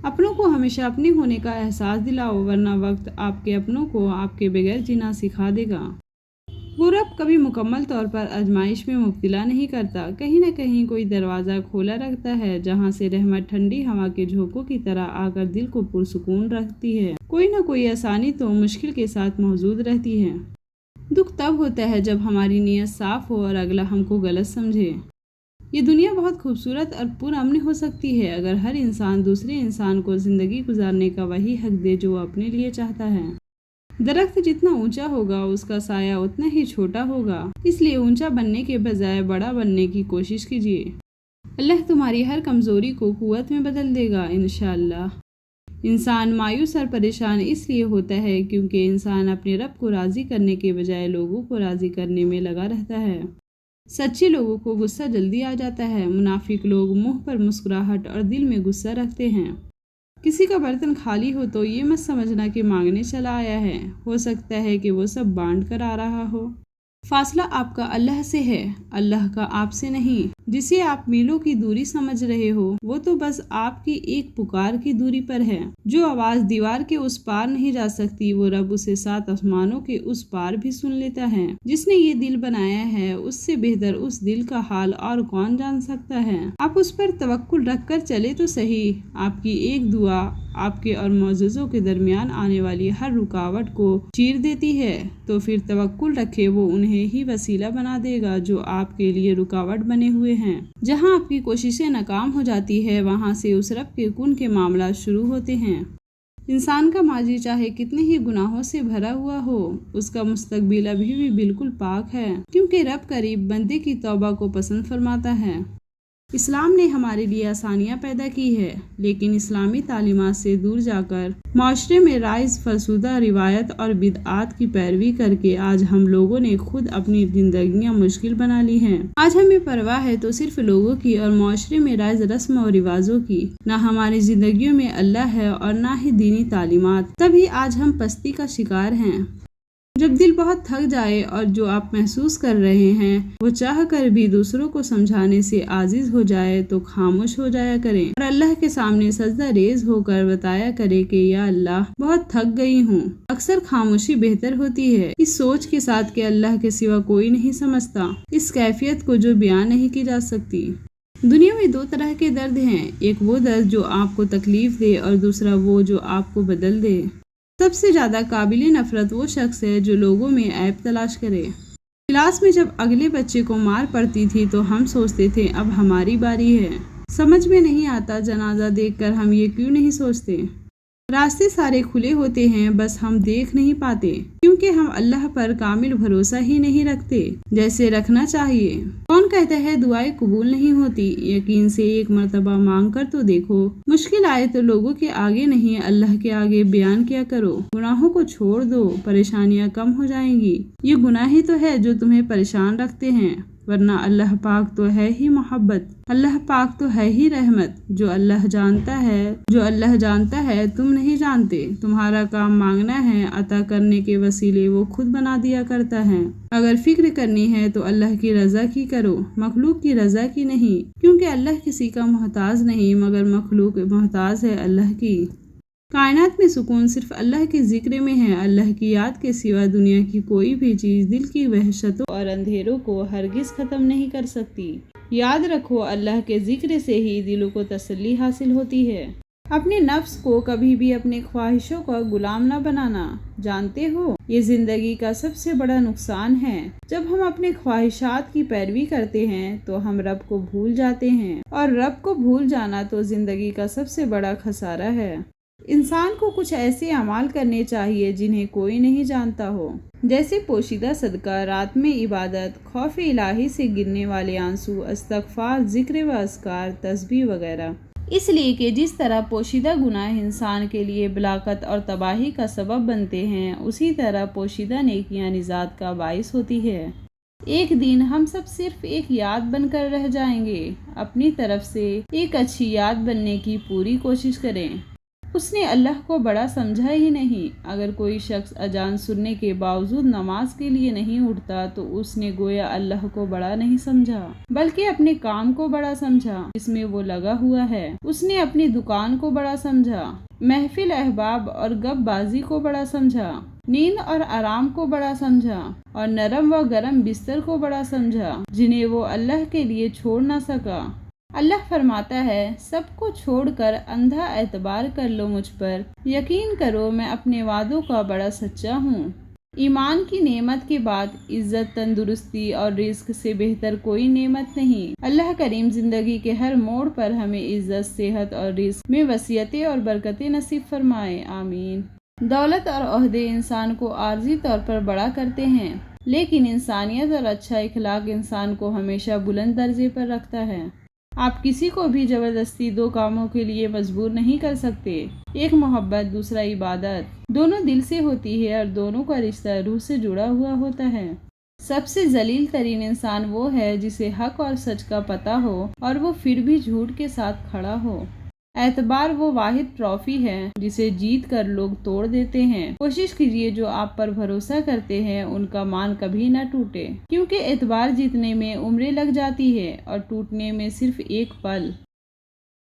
اپنوں کو ہمیشہ اپنے ہونے کا احساس دلاؤ، ورنہ وقت آپ کے اپنوں کو آپ کے بغیر جینا سکھا دے گا۔ وہ رب کبھی مکمل طور پر آزمائش میں مبتلا نہیں کرتا، کہیں نہ کہیں کوئی دروازہ کھولا رکھتا ہے جہاں سے رحمت ٹھنڈی ہوا کے جھونکوں کی طرح آ کر دل کو پرسکون رکھتی ہے۔ کوئی نہ کوئی آسانی تو مشکل کے ساتھ موجود رہتی ہے۔ دکھ تب ہوتا ہے جب ہماری نیت صاف ہو اور اگلا ہم کو غلط سمجھے۔ یہ دنیا بہت خوبصورت اور پرامن ہو سکتی ہے اگر ہر انسان دوسرے انسان کو زندگی گزارنے کا وہی حق دے جو وہ اپنے لیے چاہتا ہے۔ درخت جتنا اونچا ہوگا اس کا سایہ اتنا ہی چھوٹا ہوگا، اس لیے اونچا بننے کے بجائے بڑا بننے کی کوشش کیجیے۔ اللہ تمہاری ہر کمزوری کو قوت میں بدل دے گا انشاءاللہ۔ انسان مایوس اور پریشان اس لیے ہوتا ہے کیونکہ انسان اپنے رب کو راضی کرنے کے بجائے لوگوں کو راضی کرنے میں لگا رہتا ہے۔ سچے لوگوں کو غصہ جلدی آ جاتا ہے، منافق لوگ منہ پر مسکراہٹ اور دل میں غصہ رکھتے ہیں۔ کسی کا برتن خالی ہو تو یہ مت سمجھنا کہ مانگنے چلا آیا ہے، ہو سکتا ہے کہ وہ سب بانٹ کر آ رہا ہو۔ فاصلہ آپ کا اللہ سے ہے، اللہ کا آپ سے نہیں۔ جسے آپ میلوں کی دوری سمجھ رہے ہو وہ تو بس آپ کی ایک پکار کی دوری پر ہے۔ جو آواز دیوار کے اس پار نہیں جا سکتی وہ رب اسے 7 آسمانوں کے اس پار بھی سن لیتا ہے۔ جس نے یہ دل بنایا ہے اس سے بہتر اس دل کا حال اور کون جان سکتا ہے۔ آپ اس پر توکل رکھ کر چلے تو صحیح، آپ کی ایک دعا آپ کے اور معجزوں کے درمیان آنے والی ہر رکاوٹ کو چیر دیتی ہے، تو پھر توکل رکھے، وہ انہیں ہی وسیلہ بنا دے گا جو آپ کے لیے رکاوٹ بنے ہوئے ہیں۔ جہاں آپ کی کوششیں ناکام ہو جاتی ہے وہاں سے اس رب کے کن کے معاملات شروع ہوتے ہیں۔ انسان کا ماضی چاہے کتنے ہی گناہوں سے بھرا ہوا ہو، اس کا مستقبل ابھی بھی بالکل پاک ہے، کیونکہ رب قریب بندے کی توبہ کو پسند فرماتا ہے۔ اسلام نے ہمارے لیے آسانیاں پیدا کی ہے، لیکن اسلامی تعلیمات سے دور جا کر معاشرے میں رائج فرسودہ روایت اور بدعات کی پیروی کر کے آج ہم لوگوں نے خود اپنی زندگیاں مشکل بنا لی ہیں۔ آج ہمیں پرواہ ہے تو صرف لوگوں کی اور معاشرے میں رائج رسم و رواجوں کی، نہ ہماری زندگیوں میں اللہ ہے اور نہ ہی دینی تعلیمات۔ تبھی آج ہم پستی کا شکار ہیں۔ جب دل بہت تھک جائے اور جو آپ محسوس کر رہے ہیں وہ چاہ کر بھی دوسروں کو سمجھانے سے عاجز ہو جائے تو خاموش ہو جایا کریں اور اللہ کے سامنے سجدہ ریز ہو کر بتایا کریں کہ یا اللہ بہت تھک گئی ہوں۔ اکثر خاموشی بہتر ہوتی ہے، اس سوچ کے ساتھ کہ اللہ کے سوا کوئی نہیں سمجھتا، اس کیفیت کو جو بیان نہیں کی جا سکتی۔ دنیا میں 2 طرح کے درد ہیں، ایک وہ درد جو آپ کو تکلیف دے اور دوسرا وہ جو آپ کو بدل دے۔ سب سے زیادہ قابل نفرت وہ شخص ہے جو لوگوں میں عیب تلاش کرے۔ کلاس میں جب اگلے بچے کو مار پڑتی تھی تو ہم سوچتے تھے اب ہماری باری ہے۔ سمجھ میں نہیں آتا جنازہ دیکھ کر ہم یہ کیوں نہیں سوچتے۔ راستے سارے کھلے ہوتے ہیں، بس ہم دیکھ نہیں پاتے کیونکہ ہم اللہ پر کامل بھروسہ ہی نہیں رکھتے جیسے رکھنا چاہیے۔ کون کہتا ہے دعائیں قبول نہیں ہوتی؟ یقین سے ایک مرتبہ مانگ کر تو دیکھو۔ مشکل آئے تو لوگوں کے آگے نہیں اللہ کے آگے بیان کیا کرو۔ گناہوں کو چھوڑ دو، پریشانیاں کم ہو جائیں گی۔ یہ گناہ ہی تو ہے جو تمہیں پریشان رکھتے ہیں، ورنہ اللہ پاک تو ہے ہی محبت، اللہ پاک تو ہے ہی رحمت۔ جو اللہ جانتا ہے تم نہیں جانتے۔ تمہارا کام مانگنا ہے، عطا کرنے کے وسیلے وہ خود بنا دیا کرتا ہے۔ اگر فکر کرنی ہے تو اللہ کی رضا کی کرو، مخلوق کی رضا کی نہیں، کیونکہ اللہ کسی کا محتاج نہیں مگر مخلوق محتاج ہے اللہ کی۔ کائنات میں سکون صرف اللہ کے ذکر میں ہے، اللہ کی یاد کے سوا دنیا کی کوئی بھی چیز دل کی وحشتوں اور اندھیروں کو ہرگز ختم نہیں کر سکتی۔ یاد رکھو اللہ کے ذکر سے ہی دلوں کو تسلی حاصل ہوتی ہے۔ اپنے نفس کو کبھی بھی اپنے خواہشوں کا غلام نہ بنانا۔ جانتے ہو یہ زندگی کا سب سے بڑا نقصان ہے۔ جب ہم اپنے خواہشات کی پیروی کرتے ہیں تو ہم رب کو بھول جاتے ہیں، اور رب کو بھول جانا تو زندگی کا سب سے بڑا خسارہ ہے۔ انسان کو کچھ ایسے اعمال کرنے چاہیے جنہیں کوئی نہیں جانتا ہو، جیسے پوشیدہ صدقہ، رات میں عبادت، خوف الہی سے گرنے والے آنسو، استغفار، ذکر و اذکار، تسبیح وغیرہ۔ اس لیے کہ جس طرح پوشیدہ گناہ انسان کے لیے ہلاکت اور تباہی کا سبب بنتے ہیں، اسی طرح پوشیدہ نیکیاں نجات کا باعث ہوتی ہے۔ ایک دن ہم سب صرف ایک یاد بن کر رہ جائیں گے۔ اپنی طرف سے ایک اچھی یاد بننے کی پوری کوشش کریں۔ اس نے اللہ کو بڑا سمجھا ہی نہیں۔ اگر کوئی شخص اذان سننے کے باوجود نماز کے لیے نہیں اٹھتا تو اس نے گویا اللہ کو بڑا نہیں سمجھا بلکہ اپنے کام کو بڑا سمجھا جس میں وہ لگا ہوا ہے۔ اس نے اپنی دکان کو بڑا سمجھا، محفل احباب اور گپ بازی کو بڑا سمجھا، نیند اور آرام کو بڑا سمجھا اور نرم و گرم بستر کو بڑا سمجھا جنہیں وہ اللہ کے لیے چھوڑ نہ سکا۔ اللہ فرماتا ہے، سب کو چھوڑ کر اندھا اعتبار کر لو مجھ پر، یقین کرو میں اپنے وعدوں کا بڑا سچا ہوں۔ ایمان کی نعمت کے بعد عزت، تندرستی اور رزق سے بہتر کوئی نعمت نہیں۔ اللہ کریم زندگی کے ہر موڑ پر ہمیں عزت، صحت اور رزق میں وسعتیں اور برکتیں نصیب فرمائے، آمین۔ دولت اور عہدے انسان کو عارضی طور پر بڑا کرتے ہیں، لیکن انسانیت اور اچھا اخلاق انسان کو ہمیشہ بلند درجے پر رکھتا ہے۔ آپ کسی کو بھی زبردستی دو کاموں کے لیے مجبور نہیں کر سکتے۔ ایک محبت، دوسرا عبادت، دونوں دل سے ہوتی ہے اور دونوں کا رشتہ روح سے جڑا ہوا ہوتا ہے۔ سب سے ذلیل ترین انسان وہ ہے جسے حق اور سچ کا پتہ ہو اور وہ پھر بھی جھوٹ کے ساتھ کھڑا ہو۔ اعتبار وہ واحد ٹرافی ہے جسے جیت کر لوگ توڑ دیتے ہیں۔ کوشش کیجیے جو آپ پر بھروسہ کرتے ہیں ان کا مان کبھی نہ ٹوٹے، کیونکہ اعتبار جیتنے میں عمریں لگ جاتی ہے اور ٹوٹنے میں صرف ایک پل۔